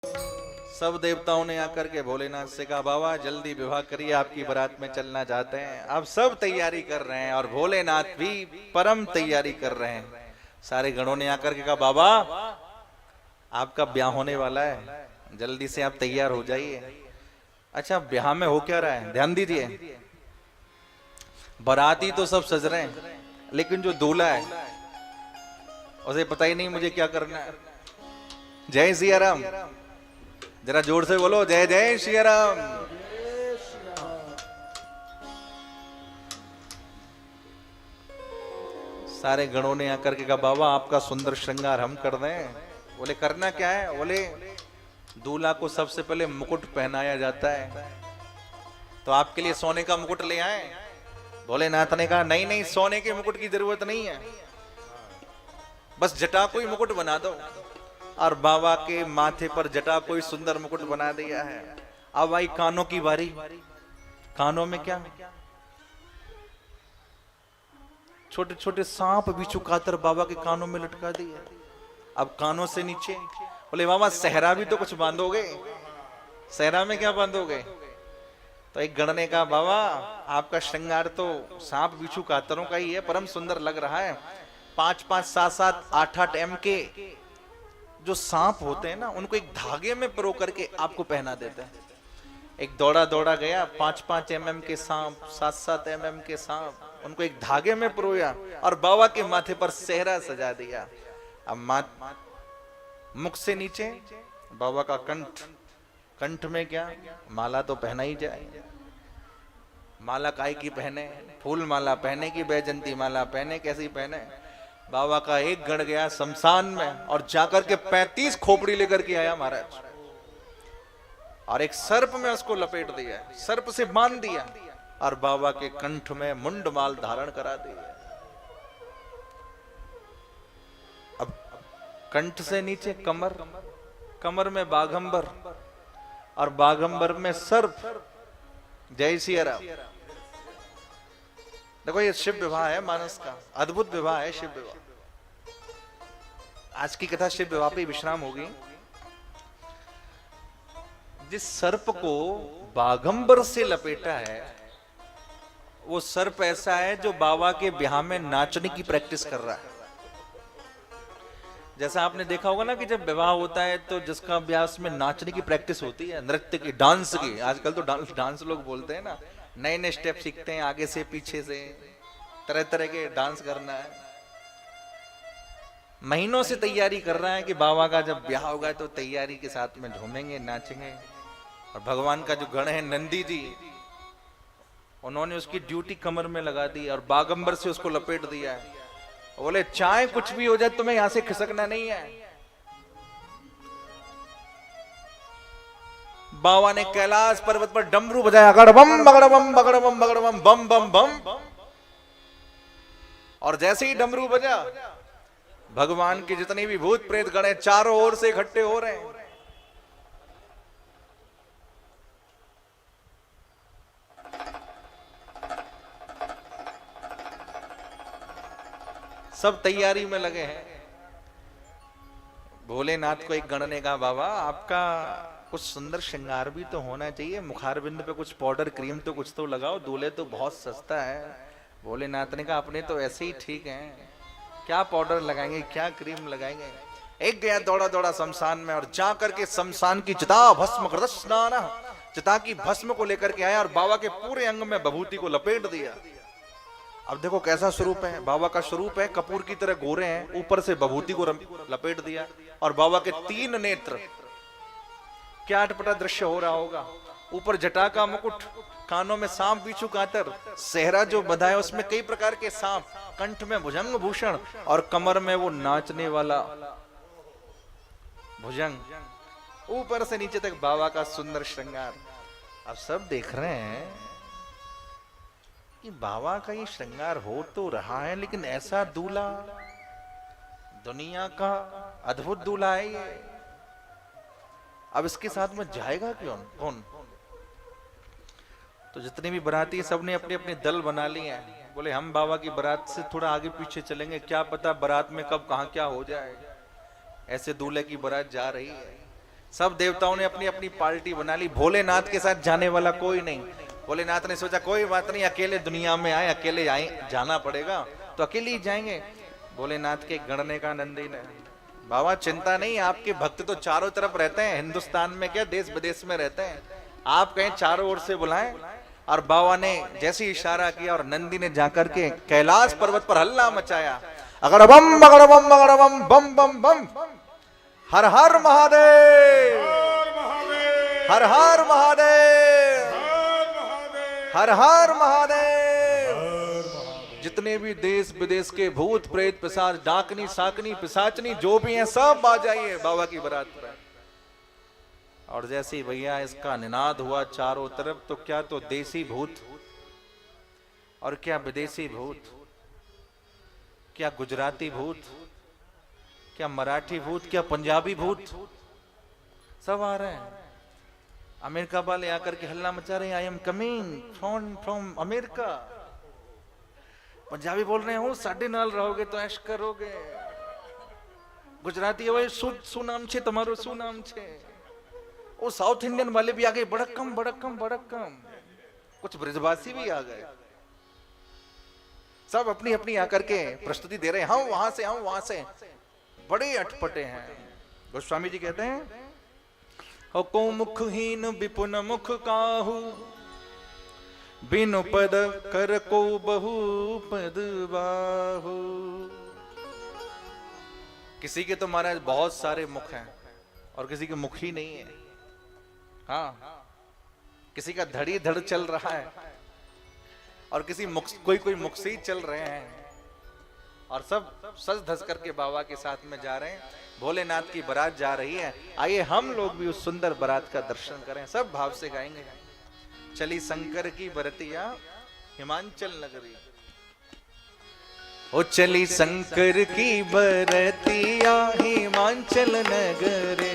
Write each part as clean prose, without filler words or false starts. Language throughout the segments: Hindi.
सब देवताओं ने आकर के भोलेनाथ से कहा, बाबा जल्दी विवाह करिए, आपकी बारात में चलना चाहते हैं। अब सब तैयारी कर रहे हैं और भोलेनाथ भी परम तैयारी कर रहे हैं। सारे गणों ने आकर के कहा, बाबा आपका ब्याह होने वाला है, जल्दी से आप तैयार हो जाइए। अच्छा, ब्याह में हो क्या रहा है, ध्यान दीजिए। बाराती तो सब सज रहे हैं, लेकिन जो दूल्हा है उसे पता ही नहीं मुझे क्या करना है। जय सिया राम, जरा जोर से बोलो, जय जय सिया राम। सारे गणों ने आकर के कहा, बाबा आपका सुंदर श्रृंगार हम कर दें। बोले करना क्या है? बोले दूल्हा को सबसे पहले मुकुट पहनाया जाता है, तो आपके लिए सोने का मुकुट ले आए। भोलेनाथ ने कहा, नहीं नहीं, सोने के मुकुट की जरूरत नहीं है, बस जटा को ही मुकुट बना दो। और बाबा के माथे पर जटा को ही सुंदर मुकुट बना दिया है। अब आई कानों की बारी। कानों में क्या? छोटे छोटे सांप बिच्छू कातर बाबा के कानों में लटका दिए। अब कानों से नीचे बोले, बाबा सहरा भी तो कुछ बांधोगे, सहरा में क्या बांधोगे? तो एक गण ने कहा, बाबा आपका श्रृंगार तो सांप बिच्छू कातरों का ही है, परम सुंदर लग रहा है। 5-5, 7-7, 8-8 एम के जो सांप होते हैं ना, उनको एक धागे में पिरो करके आपको पहना देते हैं। एक दौड़ा दौड़ा गया, 5-5 mm के सांप, 7-7 mm के सांप, उनको एक धागे में पिरोया और बाबा के माथे पर सेहरा सजा दिया। अब मुख से नीचे बाबा का कंठ, कंठ में क्या? माला तो पहना ही जाए। माला काय की पहने? फूल माला पहने की बैजंती माला पहने? कैसी पहने? बाबा का एक गण गया शमशान में और जाकर के 35 खोपड़ी लेकर के आया महाराज, और एक सर्प में उसको लपेट दिया, सर्प से बांध दिया और बाबा के कंठ में मुंडमाल धारण करा दिया। अब कंठ से नीचे कमर, कमर में बाघंबर और बाघंबर में सर्प। जय सिया राम। देखो, ये शिव विवाह है मानस का, अद्भुत विवाह है शिव विवाह। आज की कथा शिव विवाह पे विश्राम होगी। जिस सर्प को बाघंबर से लपेटा है, वो सर्प ऐसा है जो बाबा के ब्याह में नाचने की प्रैक्टिस कर रहा है। जैसा आपने देखा होगा ना कि जब विवाह होता है तो जिसका ब्याह में नाचने की प्रैक्टिस होती है, नृत्य की, डांस की। आजकल तो डांस लोग बोलते हैं ना, नए नए स्टेप सीखते हैं, आगे से पीछे से तरह तरह के डांस करना है। महीनों से तैयारी कर रहा है कि बाबा का जब ब्याह होगा तो तैयारी के साथ में झूमेंगे, नाचेंगे। और भगवान का जो गण है नंदी जी, उन्होंने उसकी ड्यूटी कमर में लगा दी और बागंबर से उसको लपेट दिया है। बोले चाहे कुछ भी हो जाए, तुम्हें यहां से खिसकना नहीं है। बाबा ने कैलाश पर्वत पर डमरू बजाया, गड़बम बगड़बम बगड़बम बगड़बम बम बम बम। और जैसे ही डमरू बजा, भगवान के जितने भी भूत प्रेत गण हैं चारों ओर से इकट्ठे हो रहे हैं। सब तैयारी में लगे हैं। भोलेनाथ को एक गण ने कहा, बाबा आपका कुछ सुंदर श्रृंगार भी तो होना चाहिए, मुखारबिंद पे कुछ पाउडर क्रीम तो कुछ तो लगाओ, दूल्हे तो बहुत सस्ता है। भोलेनाथ ने कहा, अपने तो ऐसे ही ठीक हैं, क्या पाउडर लगाएंगे, क्या क्रीम लगाएंगे। एक गया दौड़ा दौड़ा शमशान में और जा करके शमशान की चिता भस्म कृत स्नान, चिता की भस्म को लेकर के आया और बाबा के पूरे अंग में विभूति को लपेट दिया। अब देखो कैसा स्वरूप है, बाबा का स्वरूप है कपूर की तरह गोरे हैं, ऊपर से विभूति को लपेट दिया और बाबा के 3 नेत्र। क्या अटपटा दृश्य हो रहा होगा। ऊपर जटा का मुकुट, कानों में सांप बिच्छू कातर, सेहरा जो बंधा है उसमें कई प्रकार के सांप, कंठ में भुजंग भूषण और कमर में वो नाचने वाला भुजंग, ऊपर से नीचे तक बाबा का सुंदर श्रृंगार। अब सब देख रहे हैं कि बाबा का ये श्रृंगार हो तो रहा है, लेकिन ऐसा दूल्हा, दुनिया का अद्भुत दूल्हा है ये। अब इसके साथ में जाएगा कौन? तो जितने भी बाराती हैं सबने अपने अपने दल बना लिए हैं। बोले हम बाबा की बारात से थोड़ा आगे पीछे चलेंगे, क्या पता बारात में कब कहां क्या हो जाए। ऐसे दूल्हे की बारात जा रही है। सब देवताओं ने अपनी अपनी पार्टी बना ली, भोलेनाथ के साथ जाने वाला कोई नहीं। भोलेनाथ ने सोचा कोई बात नहीं, अकेले दुनिया में आए, अकेले जाना पड़ेगा तो अकेले ही जाएंगे। भोलेनाथ के गणने का नंदी ने, बाबा चिंता नहीं, आपके भक्त तो चारों तरफ रहते हैं, हिंदुस्तान में क्या देश विदेश में रहते हैं, आप कहें चारों ओर से बुलाएं। और बाबा ने जैसे इशारा किया और नंदी ने जाकर के कैलाश पर्वत पर हल्ला मचाया, अगर बम बगर बम बगर बम बम बम बम, हर हर महादेव, हर हर महादेव, हर हर महादेव। जितने भी देश विदेश के भूत प्रेत पिशाच डाकनी साकनी पिशाचनी जो भी हैं सब आ जाइए बाबा की बारात पर। और जैसे ही भैया इसका निनाद हुआ चारों तरफ, तो क्या तो देसी भूत और क्या विदेशी भूत, क्या गुजराती भूत, क्या मराठी भूत, क्या पंजाबी भूत, सब आ रहे हैं। अमेरिका वाले आकर के हल्ला मचा रहे हैं, I am coming from America. Punjabi बोल रहे हो साढ़े नाल रहोगे तो ऐश करोगे। गुजराती भाई શું નામ છે તમારું, શું નામ છે। वो साउथ इंडियन वाले भी आ गए, बड़क्कम बड़क्कम बड़क्कम, कुछ ब्रजवासी भी आ गए, सब अपनी अपनी आकर के प्रस्तुति दे रहे हैं, हम वहां से हम वहां से, बड़े अटपटे हैं। गोस्वामी जी कहते हैं, को मुखहीन विपुन मुख काहू, बिनु पद कर को बहु पद बाहु। किसी के तो महाराज बहुत सारे मुख हैं और किसी के मुख ही नहीं है। हाँ, किसी का धड़ी धड़ चल रहा है और किसी मुख, कोई मुख से ही चल रहे हैं, और सब सज धस करके बाबा के साथ में जा रहे हैं। भोलेनाथ की बारात जा रही है, आइए हम लोग भी उस सुंदर बारात का दर्शन करें, सब भाव से गाएंगे। चली शंकर की बरतिया हिमांचल नगरी, ओ चली शंकर की बरतिया हिमांचल नगरे,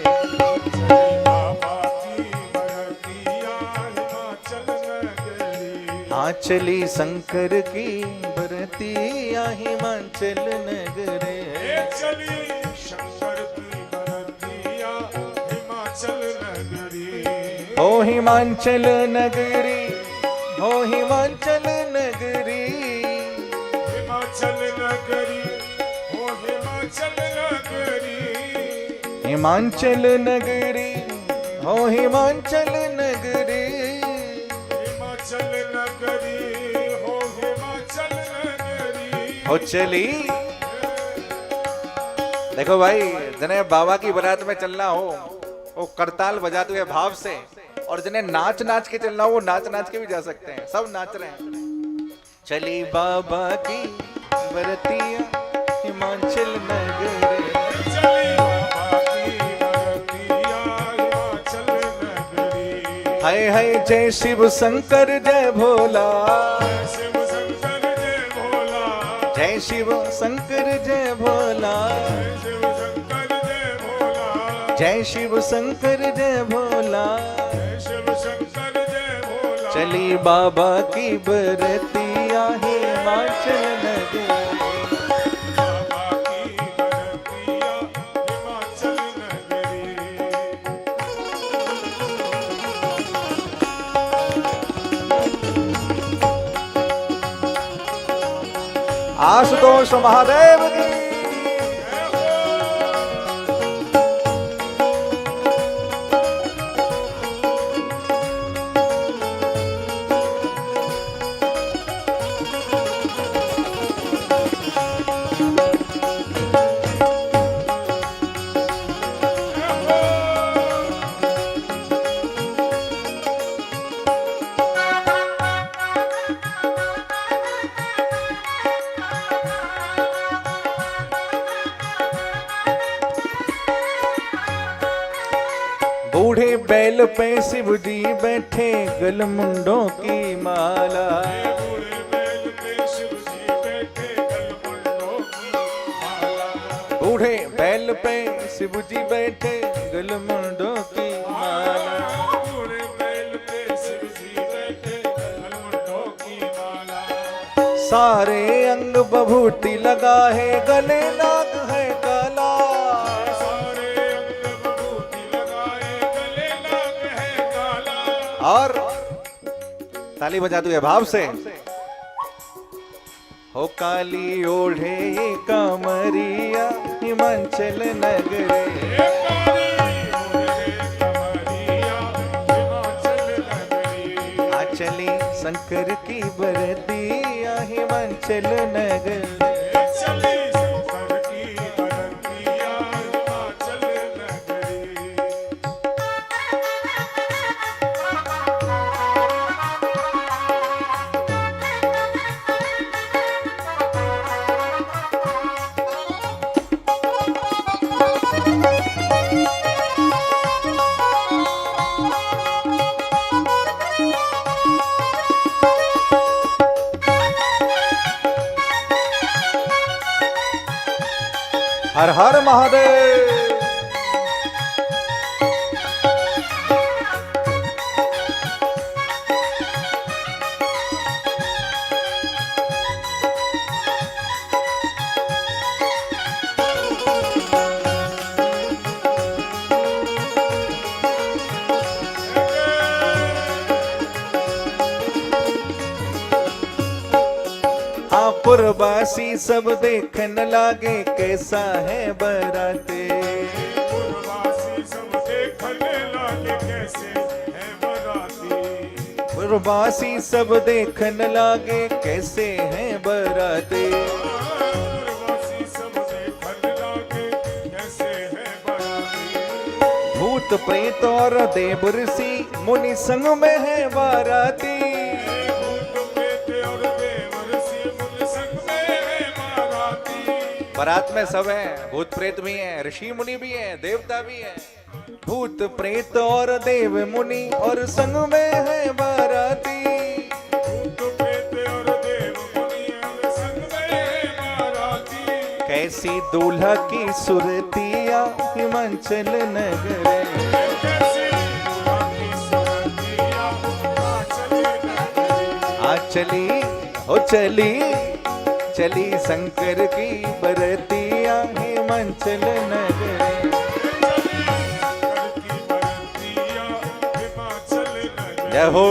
हाँ चली शंकर की बरतिया हिमांचल नगरे, चली शंकर की बरतिया हिमाचल नगरी, ओ हिमांचल नगरी, ओ हिमाचल नगरी, हिमाचल नगरी, ओ हिमाचल नगरी, हिमांचल नगरी, ओ हिमाचल नगरी, हिमाचल नगरी, हो हिमाचल नगरी, हो चली। देखो भाई, जिन्हें बाबा की बारात में चलना हो वो करताल बजाते हुए भाव से, और जिन्हें नाच नाच के चलना हो वो नाच नाच के भी जा सकते हैं, सब नाच रहे हैं। चली बाबा की बरतिया हिमाचल नगरे, चली बाबा की बरतिया हिमाचल नगरी, हाय हाय जय शिव शंकर जय भोला, शिव शंकर जय भोला, जय शिव शंकर जय भोला, शिव शंकर जय भोला, जय शिव शंकर जय भोला, शिव शंकर जय भोला, चली बाबा की बरतिया हिमाचल नगरी, बाबा की बरतिया हिमाचल नगरी, आशुतोष महादेव की। बूढ़े बैल पे शिव जी बैठे, गल मुंडों की माला, बूढ़े बैल पे शिव जी बैठे, गलमुंडों की माला, बूढ़े बैल पे शिव जी बैठे, गल मुंडों की माला, बूढ़े बैल पे शिव जी बैठे, गलमुंडों की माला, सारे अंग बभूति लगा है, गले नाग है काला, सारे अंग बभूति लगाए और ताली बजा दो भाव से। हो काली ओढ़े ये कमरिया हिमाचल नगरे, चली शंकर की बरतिया हिमाचल नगर। हर हर महादेव। पुरवासी सब देखने लागे कैसा है बराते, पुरवासी सब देखने लागे कैसे है बराती, पुरवासी सब देखने लागे कैसे है बराते, पुरवासी सब देखने लागे कैसे है बराती, भूत प्रेत और देव ऋषि मुनि संग में है बाराती, बारात में सब है, भूत प्रेत भी है, ऋषि मुनि भी है, देवता भी है, भूत प्रेत और देव मुनि और संग में है बाराती, भूत प्रेत और देव मुनि और संग में है बाराती, कैसी दूल्हा की सुरतिया हिमाचल नगरे, कैसी दूल्हा की सुरतिया हिमाचल नगरे, आ चली हो चली चली शंकर की बरतिया हिमाचल नगरे, शंकर की बरतिया हिमाचल नगरे। जय हो।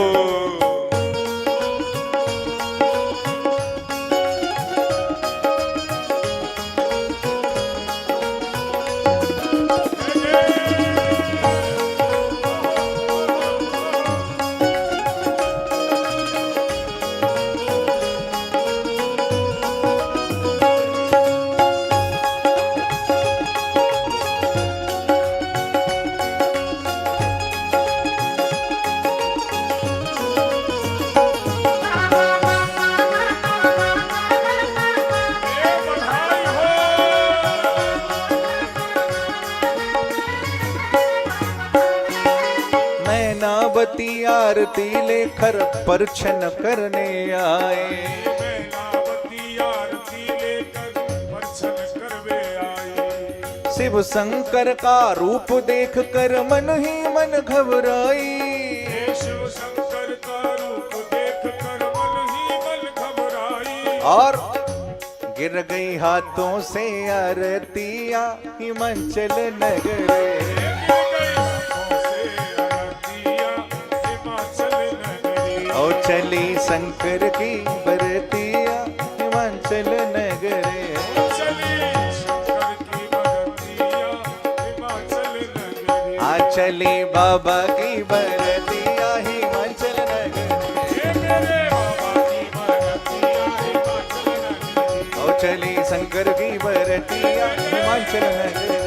नावती आरती लेकर परछन करने आए, नावती आरती लेकर परछन करवे आए, शिव शंकर का रूप देख कर मन ही मन घबराई, शिव शंकर का रूप देख कर मन ही मन घबराई, और गिर गई हाथों से आरतियां हिमाचल नगरे, ओ चली शंकर की बरतिया हिमाचल नगरे, चली शंकर की बरतिया हिमाचल नगरे, आ चली बाबा की बरतिया हिमाचल नगरे, मेरे बाबा की बरतिया हिमाचल नगरे, ओ चली शंकर की बरतिया हिमाचल नगरे,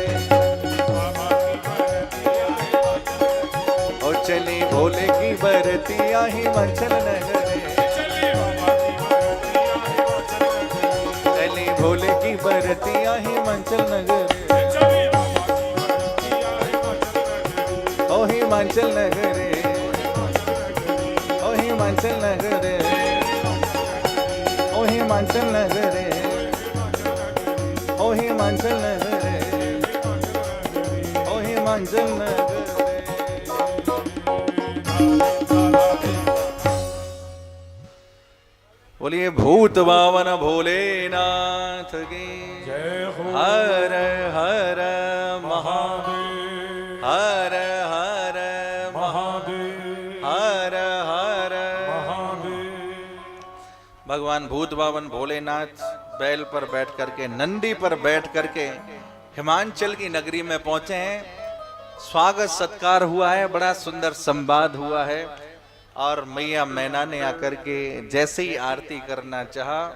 बाबा की बरतिया हिमाचल नगरे, ओ चली भोले की बरतिया हिमाचल नगरे, चली बाबा की बरतिया हिमाचल नगरे, चली भोले की बरतिया हिमाचल नगरे, चली बाबा की बरतिया हिमाचल नगरे, ओ हिमाचल नगरे, ओ हिमाचल नगरे, ओ हिमाचल नगरे, ओ हिमाचल नगरे, ओ हिमाचल नगरे। बोलिए भूत बावन भोलेनाथ की जय हो हर हर महा महादेव हर हर महादेव हर भगवान भूत बावन भोलेनाथ बैल पर बैठ करके, नंदी पर बैठ करके हिमांचल की नगरी में पहुंचे हैं। स्वागत सत्कार हुआ है, बड़ा सुंदर संवाद हुआ है। और मैया मैना ने आकर के जैसे ही आरती करना चाहा,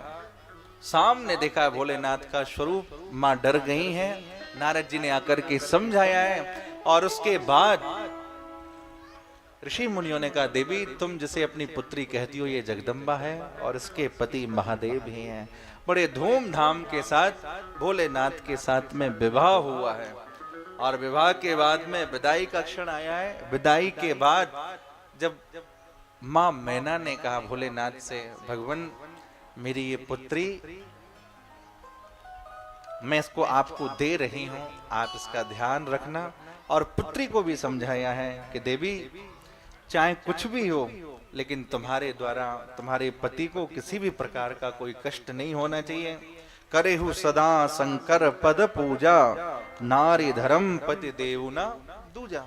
सामने देखा भोलेनाथ का स्वरूप, मां डर गई हैं। नारद जी ने आकर के समझाया है। और उसके बाद ऋषि मुनियों ने कहा, देवी तुम जिसे अपनी पुत्री कहती हो ये जगदम्बा है और इसके पति महादेव ही हैं। बड़े धूमधाम के साथ भोलेनाथ के साथ में विवाह हुआ है। और विवाह के बाद में विदाई का क्षण आया है। विदाई के बाद जब मां मैना ने कहा भोलेनाथ से, भगवान मेरी ये पुत्री मैं इसको आपको दे रही हूं, आप इसका ध्यान रखना। और पुत्री को भी समझाया है कि देवी चाहे कुछ भी हो, लेकिन तुम्हारे द्वारा तुम्हारे पति को किसी भी प्रकार का कोई कष्ट नहीं होना चाहिए। करेहु सदा शंकर पद पूजा, नारी धर्म पति देवुना दूजा।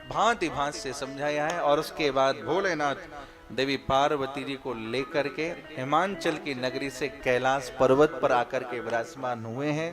भांति भांति से समझाया है। और उसके बाद भोलेनाथ देवी पार्वती जी को लेकर के हिमांचल की नगरी से कैलाश पर्वत पर आकर के विराजमान हुए हैं।